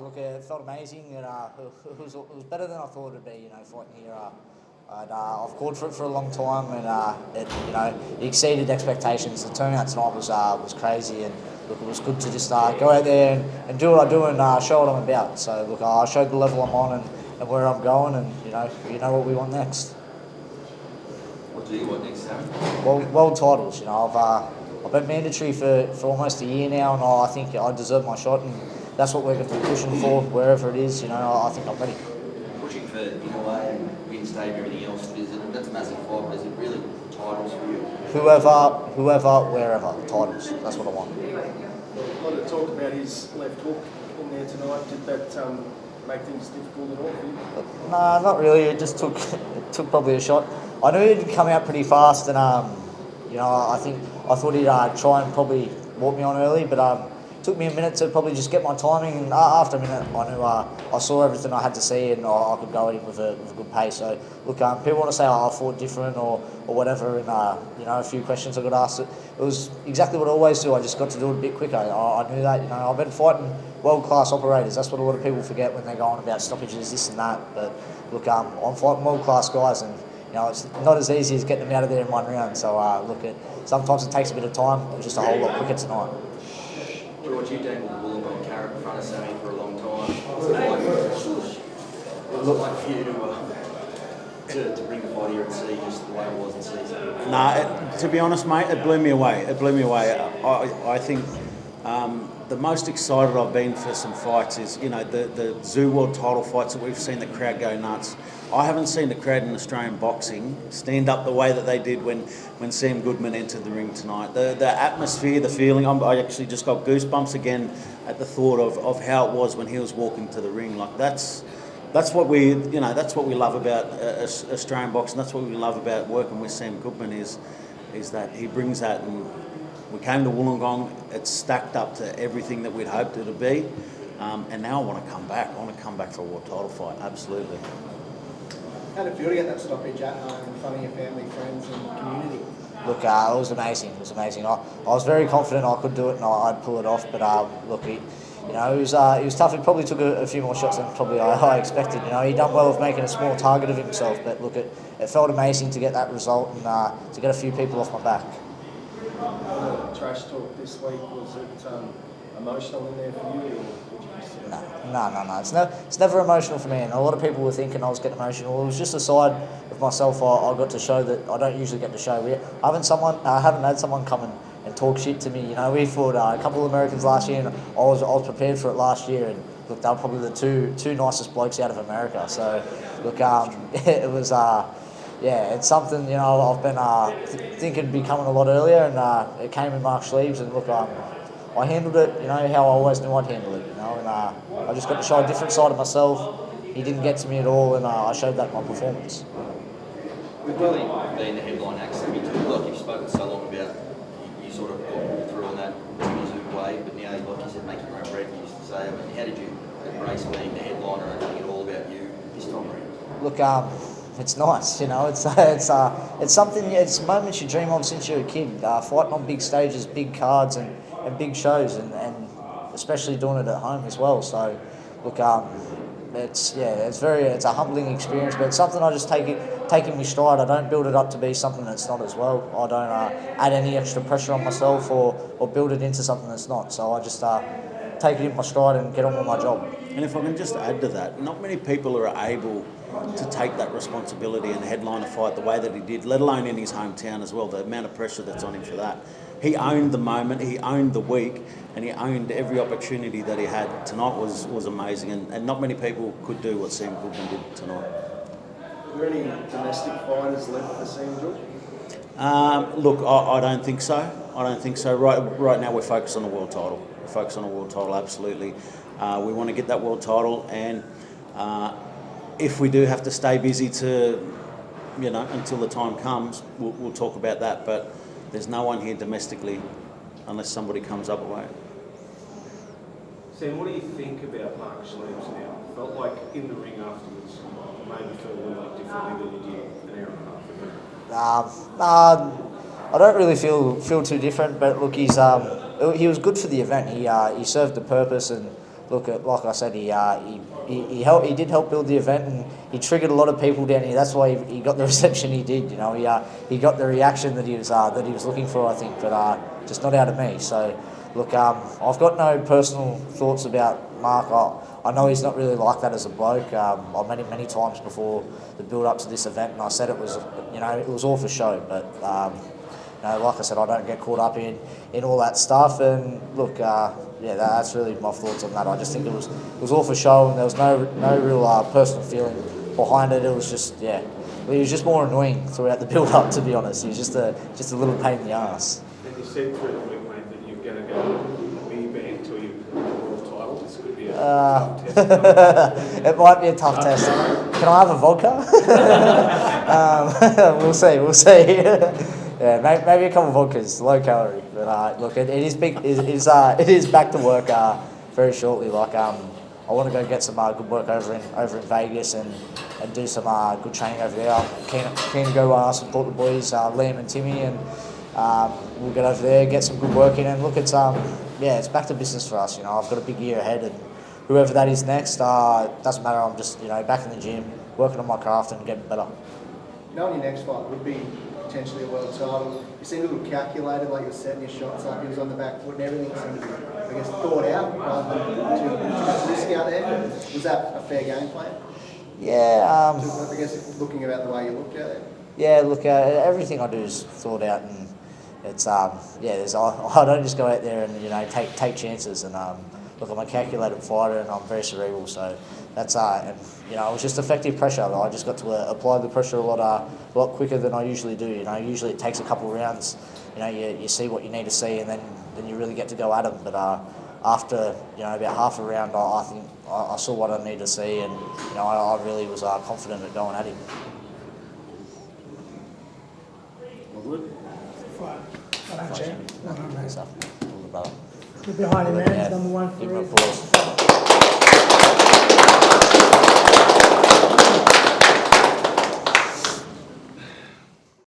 Look, it felt amazing, and it was better than I thought it'd be. Fighting here. I've called for it for a long time, and it exceeded expectations. The turnout tonight was crazy, and look, it was good to just go out there and do what I do and show what I'm about. So look, I showed the level I'm on and where I'm going, and you know what we want next. What do you want next, Sam? World titles. I've been mandatory for almost a year now, and I think I deserve my shot, and that's what we're going to be pushing for wherever it is. I think I'm ready. Pushing for in a way and win state and everything else, that's a massive fight, but is it really titles for you? Whoever, wherever, titles. That's what I want. A lot of talk about his left hook in there tonight. Did that make things difficult at all for you? No, not really. It just took probably a shot. I knew he'd come out pretty fast, and I thought he'd try and probably walk me on early, but it took me a minute to probably just get my timing, and after a minute I knew I saw everything I had to see, and I could go at him with a good pace. So look, people want to say I fought different or whatever, and a few questions I got asked. It was exactly what I always do. I just got to do it a bit quicker. I knew that. I've been fighting world-class operators. That's what a lot of people forget when they go on about stoppages, this and that. But look, I'm fighting world-class guys, and it's not as easy as getting them out of there in one round. So sometimes it takes a bit of time, just a whole lot quicker tonight. George, you dangled the Wollongong carrot in front of Sammy for a long time. What's it like for you to bring the fight here and see just the way it was and see something? Nah, to be honest, mate, it blew me away. I think the most excited I've been for some fights is, the Zoo World title fights that we've seen the crowd go nuts. I haven't seen the crowd in Australian boxing stand up the way that they did when Sam Goodman entered the ring tonight. The atmosphere, the feeling, I actually just got goosebumps again at the thought of how it was when he was walking to the ring. Like that's what we love about Australian boxing. That's what we love about working with Sam Goodman is that he brings that. And we came to Wollongong, it's stacked up to everything that we'd hoped it would be, and now I want to come back. I want to come back for a world title fight, absolutely. How did it feel to get that stoppage in front of your family, friends and community? Look, it was amazing. It was amazing. I was very confident I could do it and I'd pull it off. But look, it was tough. It probably took a few more shots than probably I expected. He done well with making a small target of himself. But look, it felt amazing to get that result and to get a few people off my back. Trash talk this week, was it emotional in there for you? No. It's never emotional for me, and a lot of people were thinking I was getting emotional. It was just a side of myself I got to show that I don't usually get to show. I haven't had someone come and talk shit to me. We fought a couple of Americans last year, and I was prepared for it last year. And look, they were probably the two nicest blokes out of America. So look, it was it's something I've been thinking would be coming a lot earlier, and it came in Mark Schleibs, and look, I handled it, how I always knew I'd handle it, and I just got to show a different side of myself. He didn't get to me at all, and I showed that in my performance. We've really been the headline act, Sammy, too. Like you've spoken so long about, you sort of got through on that Zoo way, but now, like you said, make your own bread, you used to say. I mean, how did you embrace being the headliner and making it all about you this time around? Look, it's nice, it's something, it's moments you dream of since you're a kid, fighting on big stages, big cards and big shows, and especially doing it at home as well. So look, it's a humbling experience, but it's something I just take in my stride. I don't build it up to be something that's not as well. I don't add any extra pressure on myself or build it into something that's not. So I just take it in my stride and get on with my job. And if I can just add to that, not many people are able to take that responsibility and headline a fight the way that he did, let alone in his hometown as well, the amount of pressure that's on him for that. He owned the moment, he owned the week, and he owned every opportunity that he had. Tonight was amazing, and not many people could do what Sam Goodman did tonight. Are there any domestic fighters left for Sam, George? Look, I don't think so. I don't think so. Right now we're focused on the world title. We're focused on the world title, absolutely. We want to get that world title, and if we do have to stay busy until the time comes, we'll talk about that. But there's no one here domestically unless somebody comes up away. Sam, what do you think about Mark Schleibs now? Felt like in the ring afterwards, maybe felt a little bit differently than you did an hour and a half ago? I don't really feel too different, but look, he was good for the event. He served the purpose, and look, like I said, he did help build the event, and he triggered a lot of people down here. That's why he got the reception he did. You know, he got the reaction that he was looking for, I think, but just not out of me. So, look, I've got no personal thoughts about Mark. I know he's not really like that as a bloke. I've met him many times before the build up to this event, and I said it was all for show, but. Like I said, I don't get caught up in all that stuff. And look, that's really my thoughts on that. I just think it was all for show, and there was no real personal feeling behind it. It was just he was just more annoying throughout the build up. To be honest, he was just a little pain in the ass. And you said through the week, mate, that you're going to go B band until you win the world title. This could be a tough test. It might be a tough test. Can I have a vodka? We'll see. Yeah, maybe a couple of vodkas, low calorie. But look, it is big. It is back to work very shortly. Like I want to go get some good work over in Vegas and do some good training over there. I'm keen to go support the boys, Liam and Timmy, and we'll get over there, get some good work in, and look, it's back to business for us. You know, I've got a big year ahead, and whoever that is next, doesn't matter. I'm just back in the gym, working on my craft and getting better. Knowing your next fight would be potentially a world title, you seemed a little calculated, like you're setting your shots up, he was on the back foot and everything seemed to be, I guess, thought out rather than too risk out there. Was that a fair game plan? Yeah. I guess looking about the way you looked at it. Yeah, look, everything I do is thought out, and it's I don't just go out there and take chances. And look, I'm a calculated fighter, and I'm very cerebral, so that's it was just effective pressure. I just got to apply the pressure a lot quicker than I usually do. Usually it takes a couple of rounds. You see what you need to see, and then you really get to go at them. But after about half a round, I think I saw what I needed to see, and I really was confident at going at him. Good. Thanks, all the brother. You're behind him, man. Yeah, Number one for give him you. applause.